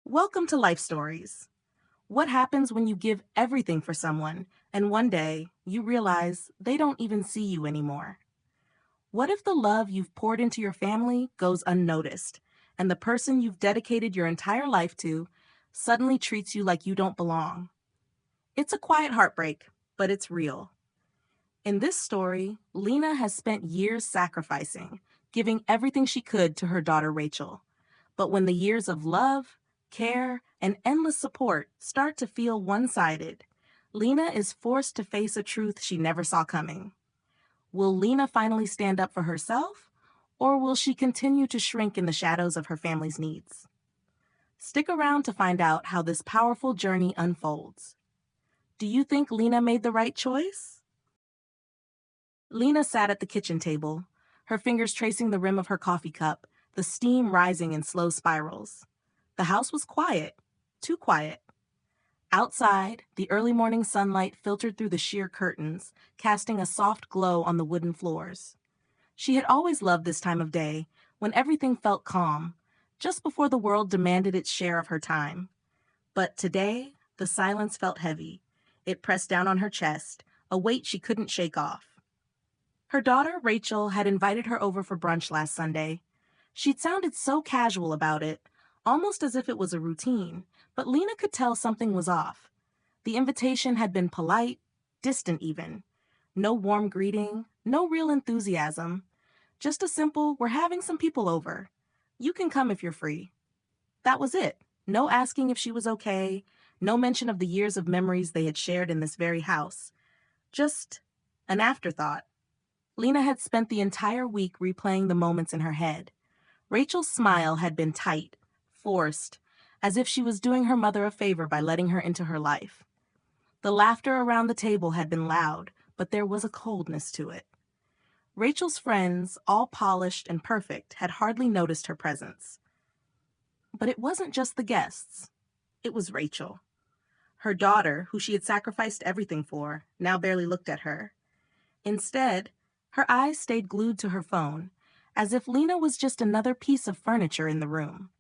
Welcome to Life Stories. What happens when you give everything for someone and one day you realize they don't even see you anymore? What if the love you've poured into your family goes unnoticed and the person you've dedicated your entire life to suddenly treats you like you don't belong? It's a quiet heartbreak, but it's real. In this story, Lena has spent years sacrificing, giving everything she could to her daughter Rachel. But when the years of love, care, and endless support start to feel one sided, Lena is forced to face a truth she never saw coming. Will Lena finally stand up for herself, or will she continue to shrink in the shadows of her family's needs? Stick around to find out how this powerful journey unfolds. Do you think Lena made the right choice? Lena sat at the kitchen table, her fingers tracing the rim of her coffee cup, the steam rising in slow spirals. The house was quiet, too quiet. Outside, the early morning sunlight filtered through the sheer curtains, casting a soft glow on the wooden floors. She had always loved this time of day, when everything felt calm, just before the world demanded its share of her time. But today, the silence felt heavy. It pressed down on her chest, a weight she couldn't shake off. Her daughter, Rachel, had invited her over for brunch last Sunday. She'd sounded so casual about it, almost as if it was a routine, but Lena could tell something was off. The invitation had been polite, distant even. No warm greeting, no real enthusiasm. Just a simple, "we're having some people over. You can come if you're free." That was it. No asking if she was okay, no mention of the years of memories they had shared in this very house. Just an afterthought. Lena had spent the entire week replaying the moments in her head. Rachel's smile had been tight, forced, as if she was doing her mother a favor by letting her into her life. The laughter around the table had been loud, but there was a coldness to it. Rachel's friends, all polished and perfect, had hardly noticed her presence. But it wasn't just the guests. It was Rachel. Her daughter, who she had sacrificed everything for, now barely looked at her. Instead, her eyes stayed glued to her phone, as if Lena was just another piece of furniture in the room.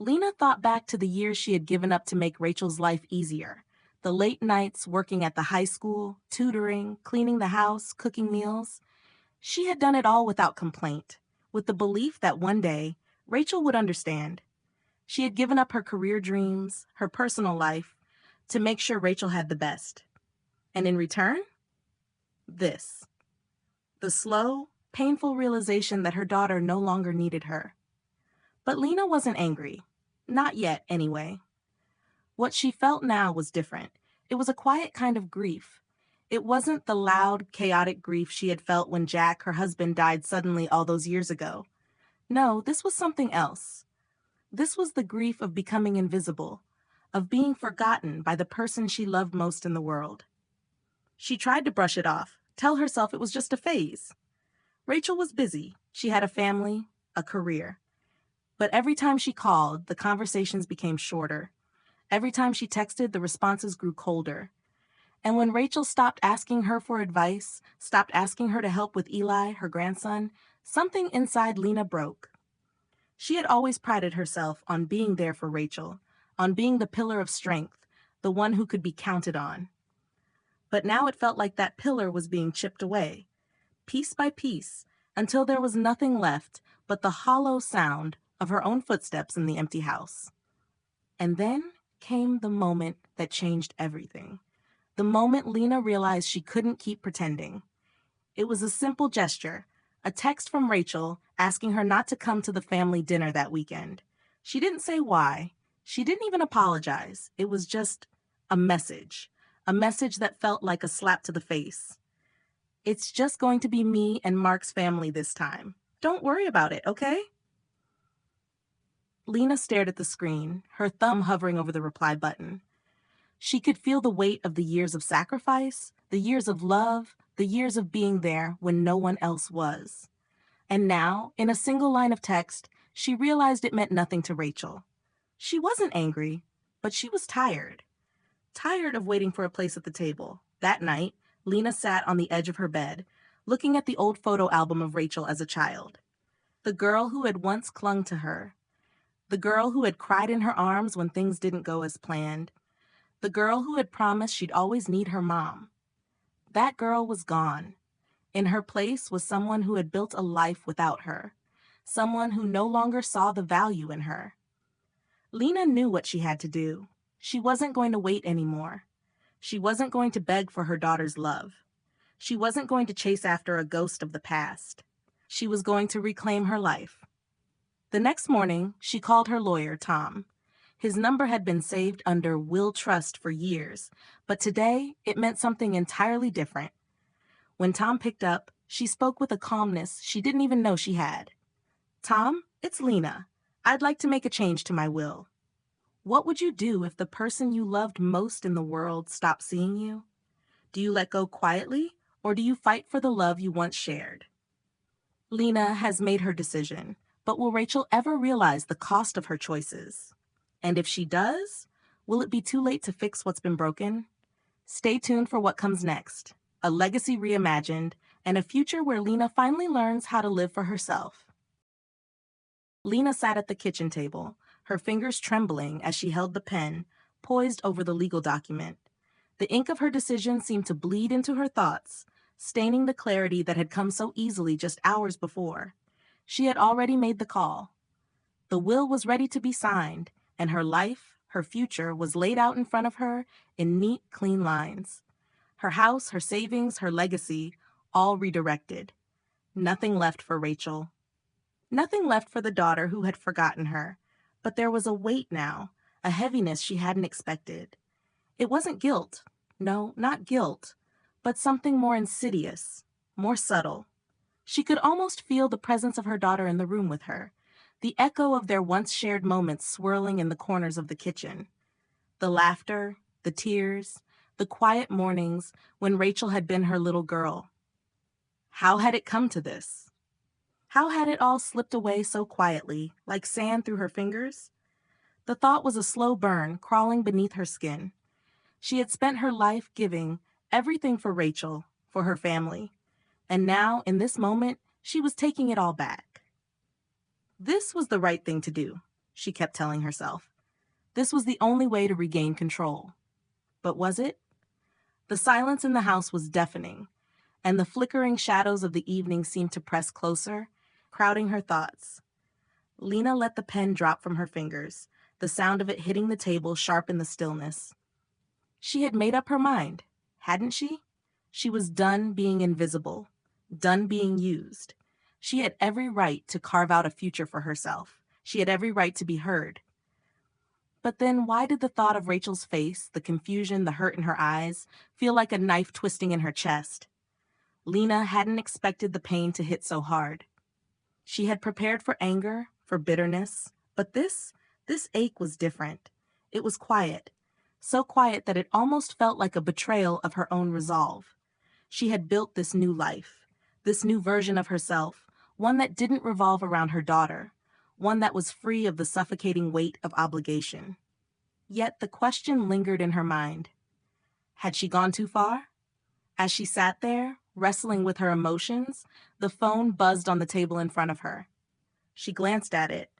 Lena thought back to the years she had given up to make Rachel's life easier. The late nights working at the high school, tutoring, cleaning the house, cooking meals. She had done it all without complaint, with the belief that one day Rachel would understand. She had given up her career dreams, her personal life, to make sure Rachel had the best. And in return, this. The slow, painful realization that her daughter no longer needed her. But Lena wasn't angry. Not yet, anyway. What she felt now was different. It was a quiet kind of grief. It wasn't the loud, chaotic grief she had felt when Jack, her husband, died suddenly all those years ago. No, this was something else. This was the grief of becoming invisible, of being forgotten by the person she loved most in the world. She tried to brush it off, tell herself it was just a phase. Rachel was busy. She had a family, a career. But every time she called, the conversations became shorter. Every time she texted, the responses grew colder. And when Rachel stopped asking her for advice, stopped asking her to help with Eli, her grandson, something inside Lena broke. She had always prided herself on being there for Rachel, on being the pillar of strength, the one who could be counted on. But now it felt like that pillar was being chipped away, piece by piece, until there was nothing left but the hollow sound of her own footsteps in the empty house. And then came the moment that changed everything. The moment Lena realized she couldn't keep pretending. It was a simple gesture, a text from Rachel asking her not to come to the family dinner that weekend. She didn't say why. She didn't even apologize. It was just a message that felt like a slap to the face. "It's just going to be me and Mark's family this time. Don't worry about it, okay?" Lena stared at the screen, her thumb hovering over the reply button. She could feel the weight of the years of sacrifice, the years of love, the years of being there when no one else was. And now, in a single line of text, she realized it meant nothing to Rachel. She wasn't angry, but she was tired. Tired of waiting for a place at the table. That night, Lena sat on the edge of her bed, looking at the old photo album of Rachel as a child. The girl who had once clung to her. The girl who had cried in her arms when things didn't go as planned. The girl who had promised she'd always need her mom. That girl was gone. In her place was someone who had built a life without her. Someone who no longer saw the value in her. Lena knew what she had to do. She wasn't going to wait anymore. She wasn't going to beg for her daughter's love. She wasn't going to chase after a ghost of the past. She was going to reclaim her life. The next morning, she called her lawyer, Tom. His number had been saved under Will Trust for years, but today it meant something entirely different. When Tom picked up, she spoke with a calmness she didn't even know she had. Tom, it's Lena. I'd like to make a change to my will. What would you do if the person you loved most in the world stopped seeing you? Do you let go quietly, or do you fight for the love you once shared? Lena has made her decision, but will Rachel ever realize the cost of her choices? And if she does, will it be too late to fix what's been broken? Stay tuned for what comes next, a legacy reimagined, and a future where Lena finally learns how to live for herself. Lena sat at the kitchen table, her fingers trembling as she held the pen, poised over the legal document. The ink of her decision seemed to bleed into her thoughts, staining the clarity that had come so easily just hours before. She had already made the call. The will was ready to be signed, and her life, her future, was laid out in front of her in neat, clean lines. Her house, her savings, her legacy, all redirected. Nothing left for Rachel. Nothing left for the daughter who had forgotten her. But there was a weight now, a heaviness she hadn't expected. It wasn't guilt. No, not guilt, but something more insidious, more subtle. She could almost feel the presence of her daughter in the room with her, the echo of their once shared moments swirling in the corners of the kitchen. The laughter, the tears, the quiet mornings when Rachel had been her little girl. How had it come to this? How had it all slipped away so quietly, like sand through her fingers? The thought was a slow burn crawling beneath her skin. She had spent her life giving everything for Rachel, for her family. And now, in this moment, she was taking it all back. This was the right thing to do, she kept telling herself. This was the only way to regain control. But was it? The silence in the house was deafening, and the flickering shadows of the evening seemed to press closer, crowding her thoughts. Lena let the pen drop from her fingers, the sound of it hitting the table sharp in the stillness. She had made up her mind, hadn't she? She was done being invisible, done being used. She had every right to carve out a future for herself. She had every right to be heard. But then why did the thought of Rachel's face, the confusion, the hurt in her eyes, feel like a knife twisting in her chest? Lena hadn't expected the pain to hit so hard. She had prepared for anger, for bitterness, but this ache was different. It was quiet, so quiet that it almost felt like a betrayal of her own resolve. She had built this new life, this new version of herself, one that didn't revolve around her daughter, one that was free of the suffocating weight of obligation. Yet the question lingered in her mind. Had she gone too far? As she sat there, wrestling with her emotions, the phone buzzed on the table in front of her. She glanced at it,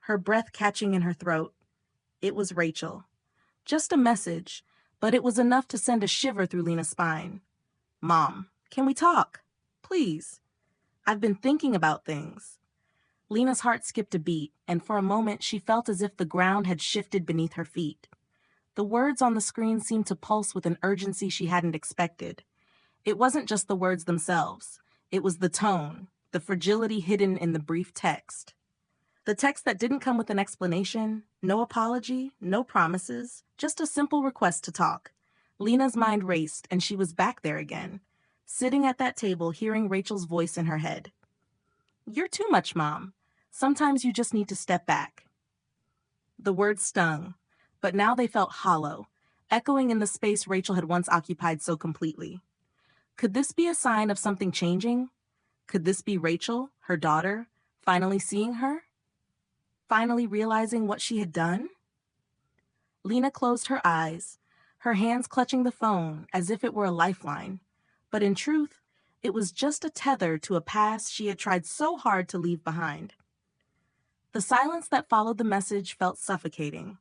her breath catching in her throat. It was Rachel. Just a message, but it was enough to send a shiver through Lena's spine. "Mom, can we talk? Please. I've been thinking about things." Lena's heart skipped a beat, and for a moment she felt as if the ground had shifted beneath her feet. The words on the screen seemed to pulse with an urgency she hadn't expected. It wasn't just the words themselves. It was the tone, the fragility hidden in the brief text. The text that didn't come with an explanation, no apology, no promises, just a simple request to talk. Lena's mind raced, and she was back there again, sitting at that table hearing Rachel's voice in her head. "You're too much, Mom. Sometimes you just need to step back." The words stung, but now they felt hollow, echoing in the space Rachel had once occupied so completely. Could this be a sign of something changing? Could this be Rachel, her daughter, finally seeing her? Finally realizing what she had done? Lena closed her eyes, her hands clutching the phone as if it were a lifeline. But in truth, it was just a tether to a past she had tried so hard to leave behind. The silence that followed the message felt suffocating.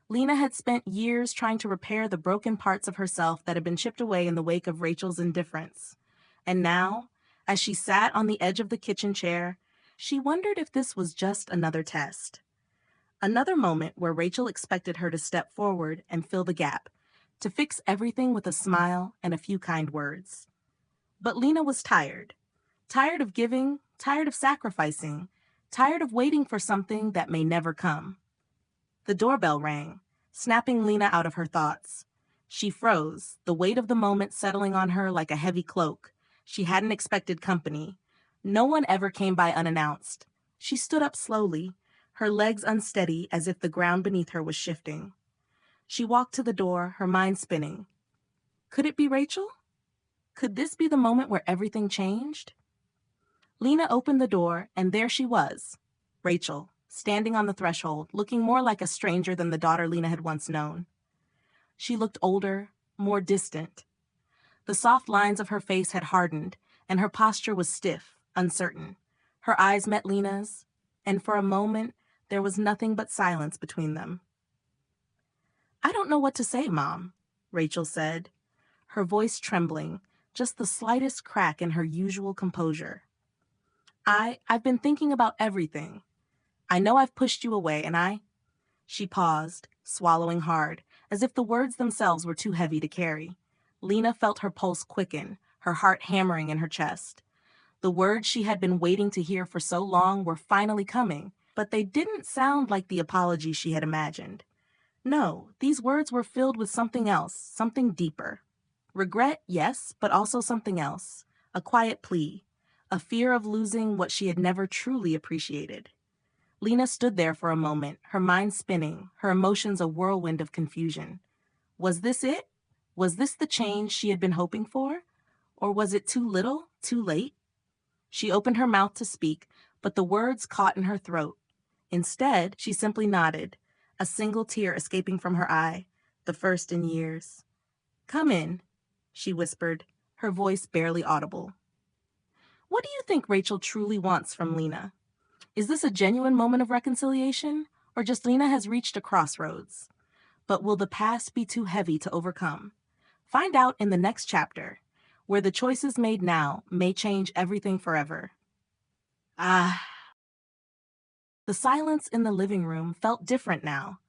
Lena had spent years trying to repair the broken parts of herself that had been chipped away in the wake of Rachel's indifference. And now, as she sat on the edge of the kitchen chair, she wondered if this was just another test. Another moment where Rachel expected her to step forward and fill the gap, to fix everything with a smile and a few kind words. But Lena was tired. Tired of giving, tired of sacrificing, tired of waiting for something that may never come. The doorbell rang, snapping Lena out of her thoughts. She froze, the weight of the moment settling on her like a heavy cloak. She hadn't expected company. No one ever came by unannounced. She stood up slowly, her legs unsteady as if the ground beneath her was shifting. She walked to the door, her mind spinning. Could it be Rachel? Could this be the moment where everything changed? Lena opened the door, and there she was, Rachel, standing on the threshold, looking more like a stranger than the daughter Lena had once known. She looked older, more distant. The soft lines of her face had hardened, and her posture was stiff, uncertain. Her eyes met Lena's, and for a moment, there was nothing but silence between them. "I don't know what to say, Mom," Rachel said, her voice trembling, just the slightest crack in her usual composure. I've been thinking about everything. I know I've pushed you away, and She paused, swallowing hard, as if the words themselves were too heavy to carry. Lena felt her pulse quicken, her heart hammering in her chest. The words she had been waiting to hear for so long were finally coming, but they didn't sound like the apology she had imagined. No, these words were filled with something else, something deeper. Regret, yes, but also something else. A quiet plea, a fear of losing what she had never truly appreciated. Lena stood there for a moment, her mind spinning, her emotions a whirlwind of confusion. Was this it? Was this the change she had been hoping for? Or was it too little, too late? She opened her mouth to speak, but the words caught in her throat. Instead, she simply nodded, a single tear escaping from her eye, the first in years. "Come in," she whispered, her voice barely audible. What do you think Rachel truly wants from Lena? Is this a genuine moment of reconciliation, or just Lena has reached a crossroads? But will the past be too heavy to overcome? Find out in the next chapter, where the choices made now may change everything forever. Ah. The silence in the living room felt different now,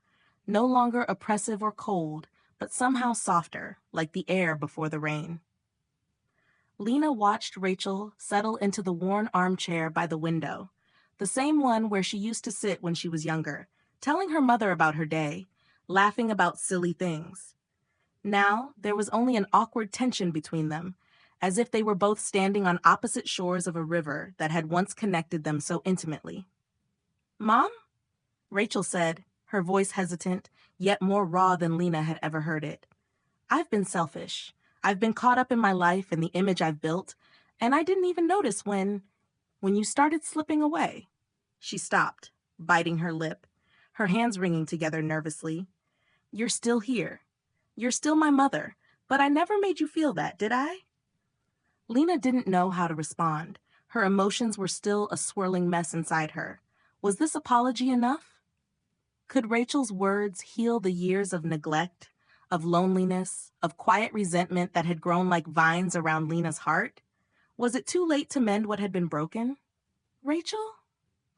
no longer oppressive or cold, but somehow softer, like the air before the rain. Lena watched Rachel settle into the worn armchair by the window, the same one where she used to sit when she was younger, telling her mother about her day, laughing about silly things. Now, there was only an awkward tension between them, as if they were both standing on opposite shores of a river that had once connected them so intimately. "Mom?" Rachel said, her voice hesitant, yet more raw than Lena had ever heard it. "I've been selfish. I've been caught up in my life and the image I've built, and I didn't even notice when you started slipping away." She stopped, biting her lip, her hands wringing together nervously. "You're still here. You're still my mother, but I never made you feel that, did I?" Lena didn't know how to respond. Her emotions were still a swirling mess inside her. Was this apology enough? Could Rachel's words heal the years of neglect, of loneliness, of quiet resentment that had grown like vines around Lena's heart? Was it too late to mend what had been broken? "Rachel?"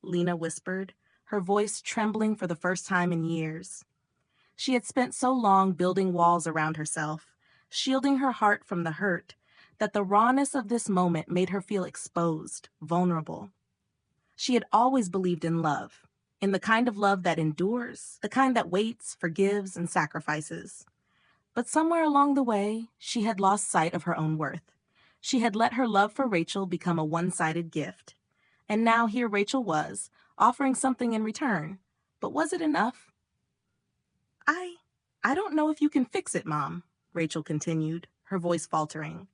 Lena whispered, her voice trembling for the first time in years. She had spent so long building walls around herself, shielding her heart from the hurt, that the rawness of this moment made her feel exposed, vulnerable. She had always believed in love, in the kind of love that endures, the kind that waits, forgives, and sacrifices. But somewhere along the way, she had lost sight of her own worth. She had let her love for Rachel become a one-sided gift. And now here Rachel was, offering something in return. But was it enough? I I don't know if you can fix it, Mom," Rachel continued, her voice faltering.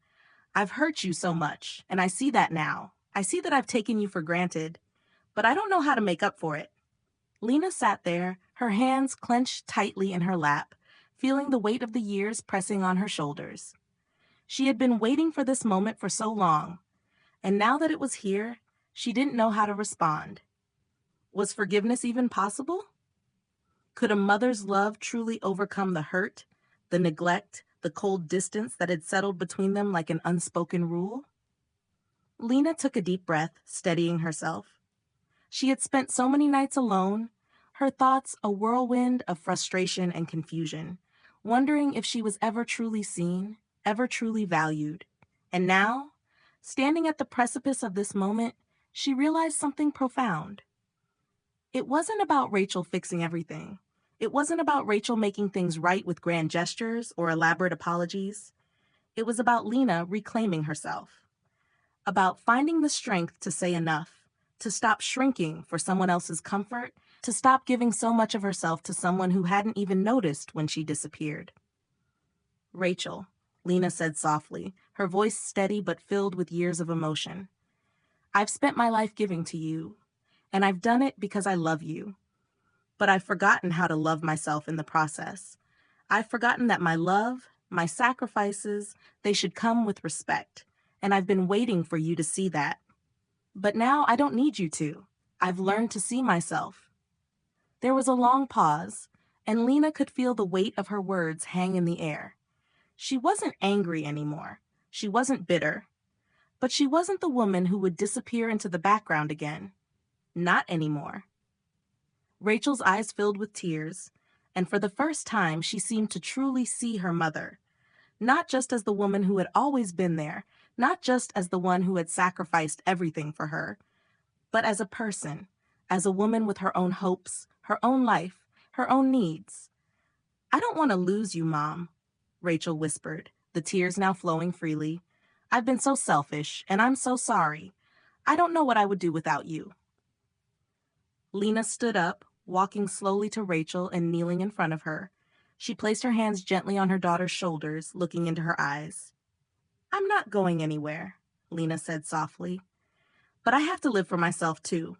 "I've hurt you so much, and I see that now. I see that I've taken you for granted, but I don't know how to make up for it." Lena sat there, her hands clenched tightly in her lap, feeling the weight of the years pressing on her shoulders. She had been waiting for this moment for so long, and now that it was here, she didn't know how to respond. Was forgiveness even possible? Could a mother's love truly overcome the hurt, the neglect, the cold distance that had settled between them like an unspoken rule? Lena took a deep breath, steadying herself. She had spent so many nights alone, her thoughts a whirlwind of frustration and confusion, wondering if she was ever truly seen, ever truly valued. And now, standing at the precipice of this moment, she realized something profound. It wasn't about Rachel fixing everything. It wasn't about Rachel making things right with grand gestures or elaborate apologies. It was about Lena reclaiming herself, about finding the strength to say enough, to stop shrinking for someone else's comfort, to stop giving so much of herself to someone who hadn't even noticed when she disappeared. Rachel, Lena said softly, her voice steady but filled with years of emotion. I've spent my life giving to you, and I've done it because I love you. But I've forgotten how to love myself in the process. I've forgotten that my love, my sacrifices, they should come with respect, and I've been waiting for you to see that. But now I don't need you to. I've learned to see myself. There was a long pause, and Lena could feel the weight of her words hang in the air. She wasn't angry anymore. She wasn't bitter. But she wasn't the woman who would disappear into the background again. Not anymore. Rachel's eyes filled with tears, and for the first time she seemed to truly see her mother, not just as the woman who had always been there, not just as the one who had sacrificed everything for her, but as a person, as a woman with her own hopes, her own life, her own needs. I don't want to lose you, Mom, Rachel whispered, the tears now flowing freely. I've been so selfish, and I'm so sorry. I don't know what I would do without you. Lena stood up, walking slowly to Rachel and kneeling in front of her. She placed her hands gently on her daughter's shoulders, looking into her eyes. I'm not going anywhere, Lena said softly. But I have to live for myself, too.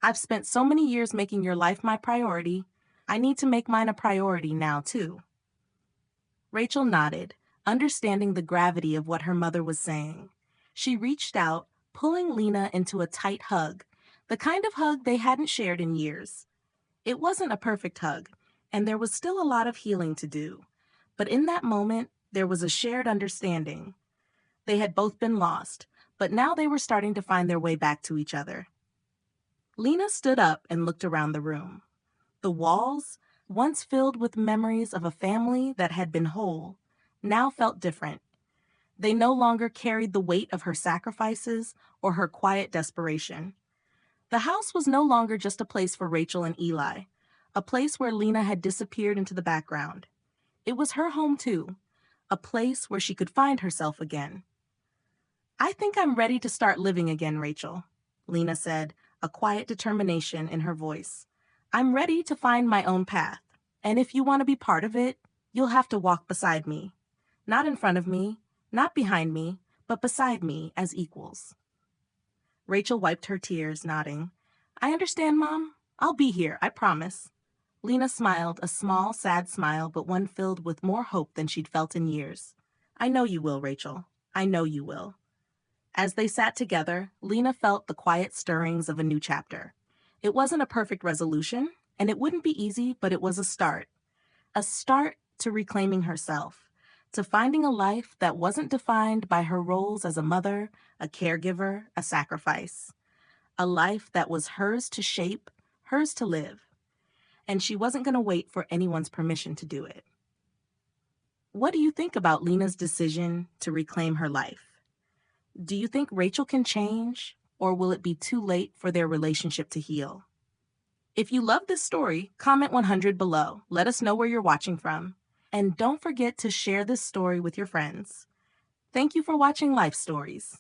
I've spent so many years making your life my priority. I need to make mine a priority now, too. Rachel nodded, understanding the gravity of what her mother was saying. She reached out, pulling Lena into a tight hug, the kind of hug they hadn't shared in years. It wasn't a perfect hug, and there was still a lot of healing to do. But in that moment, there was a shared understanding. They had both been lost, but now they were starting to find their way back to each other. Lena stood up and looked around the room. The walls, once filled with memories of a family that had been whole, now felt different. They no longer carried the weight of her sacrifices or her quiet desperation. The house was no longer just a place for Rachel and Eli, a place where Lena had disappeared into the background. It was her home too, a place where she could find herself again. I think I'm ready to start living again, Rachel, Lena said, a quiet determination in her voice. I'm ready to find my own path, and if you want to be part of it, you'll have to walk beside me. Not in front of me, not behind me, but beside me as equals. Rachel wiped her tears, nodding. I understand, Mom. I'll be here, I promise. Lena smiled, a small, sad smile, but one filled with more hope than she'd felt in years. I know you will, Rachel. I know you will. As they sat together, Lena felt the quiet stirrings of a new chapter. It wasn't a perfect resolution, and it wouldn't be easy, but it was a start. A start to reclaiming herself, to finding a life that wasn't defined by her roles as a mother, a caregiver, a sacrifice. A life that was hers to shape, hers to live. And she wasn't going to wait for anyone's permission to do it. What do you think about Lena's decision to reclaim her life? Do you think Rachel can change, or will it be too late for their relationship to heal? If you love this story, comment 100 below. Let us know where you're watching from. And don't forget to share this story with your friends. Thank you for watching Life Stories.